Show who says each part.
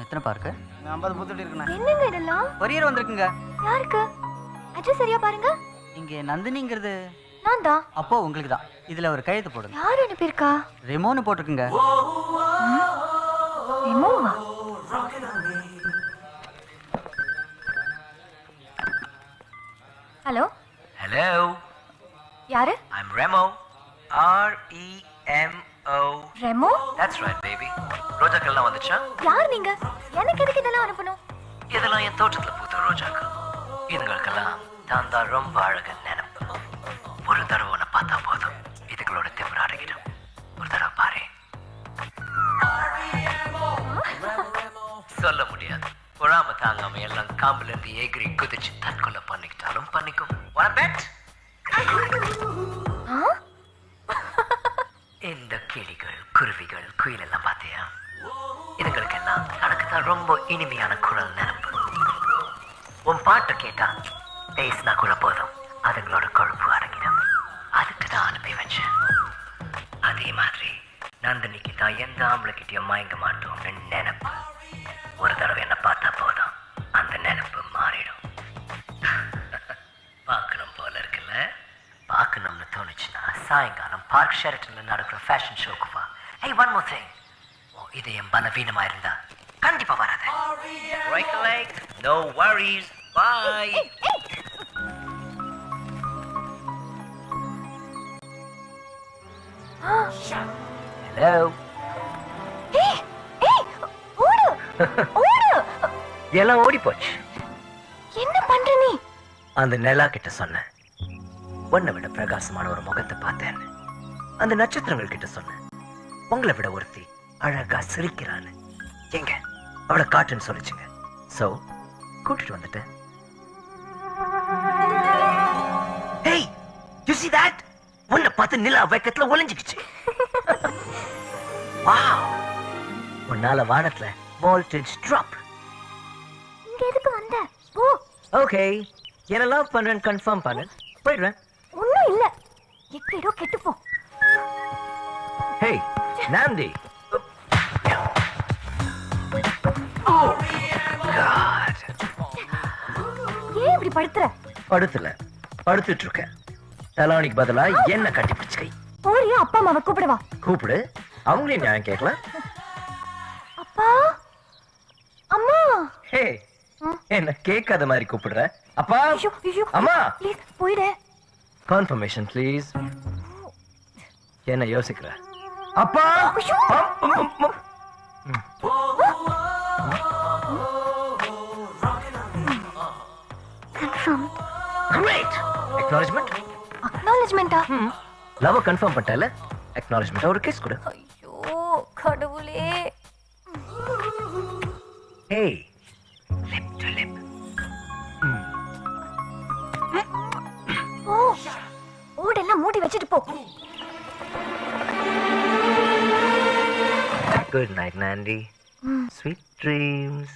Speaker 1: எத்தனை பார்க்க?
Speaker 2: 50 பூத்தொட்டி இருக்குண்ணே.
Speaker 3: என்னங்க இதெல்லாம்?
Speaker 1: கொரியர் வந்திருக்குங்க.
Speaker 3: யாருக்கு? அட்ரஸ் சரியா பாருங்க.
Speaker 1: இங்க நந்தினிங்கிறது
Speaker 3: நான் தான்.
Speaker 1: அப்போ உங்களுக்கு தான். இதுல ஒரு கையெழுத்து போடுங்க.
Speaker 3: யார் அனுப்பியிருக்கா?
Speaker 1: ரெமோன்னு போட்டிருக்குங்க.
Speaker 3: ரெமோவா? ஹலோ.
Speaker 4: Hello.
Speaker 3: யாரு?
Speaker 4: I'm Remo. R-E-M-O.
Speaker 3: Remo?
Speaker 4: That's right, baby. ரோஜாக்கள்லாம் வந்துச்சா?
Speaker 3: யார் நீங்க? எனக்கு எதுக்கு இதெல்லாம் அனுப்பணும்?
Speaker 4: இதெல்லாம் என் தோட்டத்துல பூத்த ரோஜாக்கள். இதுங்களுக்கெல்லாம் தான் தான் ரொம்ப அழகு நினைப்பு. ஒரு தடவை உன்னை பார்த்தா போதும், இதுகளோட திமிர அடங்கிடும். ஒரு தடவை பாரு. சொல்ல முடியாது. பொறாம தாங்காம எல்லாம் காம்புல இருந்து எகிரி குதிச்சு தற்கொலை பண்ணிக்கிட்டாலும் பண்ணிக்கும். Wanna bet? இந்த கிளிகள், குருவிகள், குயில் எல்லாம் பார்த்தியா? இதுங்களுக்கெல்லாம் தனக்குத்தான் ரொம்ப இனிமையான குரல் நினைப்பு. உன் பாட்டை கேட்டா பேசினா கூட போதும், அதுங்களோட கொழுப்பு அடங்கிடும். அதுக்கு தான் அனுப்பி வச்சேன். அதே மாதிரி நந்தினிக்கு தான் எந்த ஆம்பளைக்கிட்டையும் மயங்க மாட்டோம்னு நினைப்பு. ஒரு தடவை என்ன பார்த்தா போதும், அந்த நினைப்பு மாறிடும். பார்க்கணும் போல இருக்குல்ல? பார்க்கணும்னு தோணுச்சுன்னா சாயங்காலம் பார்க் ஷெரட்டன்ல நடக்கிற ஃபேஷன் ஷோக்கு வா. Hey, one more thing. இது என் பலவீனமா இருந்தா கண்டிப்பா வராத. Break a leg, no worries. Bye. Hello.
Speaker 3: ஏய், ஏய், ஓடு. ஓடு.
Speaker 4: எல்லாம் ஓடி போச்சு.
Speaker 3: என்ன பண்ற நீ?
Speaker 4: அந்த நிலா கிட்ட சொன்னேன், உன்னை விட பிரகாசமான ஒரு முகத்தை பார்த்தேன்னு. அந்த நட்சத்திரங்கள் கிட்ட சொன்னேன், உங்களை விட ஒருத்தி அழகா சிரிக்கிறான்னு. எங்க அவளை காட்டுன்னு சொல்லிச்சுங்க. சோ கூட்டிட்டு வந்துட்டேன். Hey, you see that? உன்னை பார்த்து நிலா வெக்கத்துல ஒளிஞ்சுக்கிச்சு. Wow, உன்னால வானத்துல voltage drop.
Speaker 3: இங்க எதுக்கு வந்த? போ.
Speaker 4: ஓகே, என்ன லவ் பண்றேன்னு கன்ஃபார்ம் பண்ணு, போயிடுறேன்.
Speaker 3: ஒண்ணும் இல்ல. எப்படியோ கெட்டு போ.
Speaker 4: Hey, Nandi.
Speaker 3: Oh God. ஏன் இப்படி படுத்துற?
Speaker 4: படுத்துல படுத்துட்டு இருக்கேன். தலானிக்கு பதிலா என்ன கட்டி பிடிச்சு
Speaker 3: போறியா? அப்பா அம்மாவை கூப்பிடுவா.
Speaker 4: கூப்பிடு, அவங்களையும் நியாயம் கேட்கலாம்.
Speaker 3: அப்பா அம்மா.
Speaker 4: ஹே, என்ன கேட்காத மாதிரி கூப்பிடுற? அப்பா அம்மா
Speaker 3: ப்ளீஸ் போயிடு.
Speaker 4: Confirmation please. என்ன யோசிக்கிற? அப்பா
Speaker 3: confirm.
Speaker 4: Great. Acknowledgement.
Speaker 3: அக்னாலஜ்மென்ட்டா?
Speaker 4: Love confirm பண்ணிட்டல, acknowledgement ஒரு கிஸ் கொடு.
Speaker 3: ஐயோ கடவுளே.
Speaker 4: Hey, lip to lip.
Speaker 3: ஓ, ஓடெல்லாம் மூடி வச்சிட்டு போ.
Speaker 4: Good night, Nandi. Sweet dreams.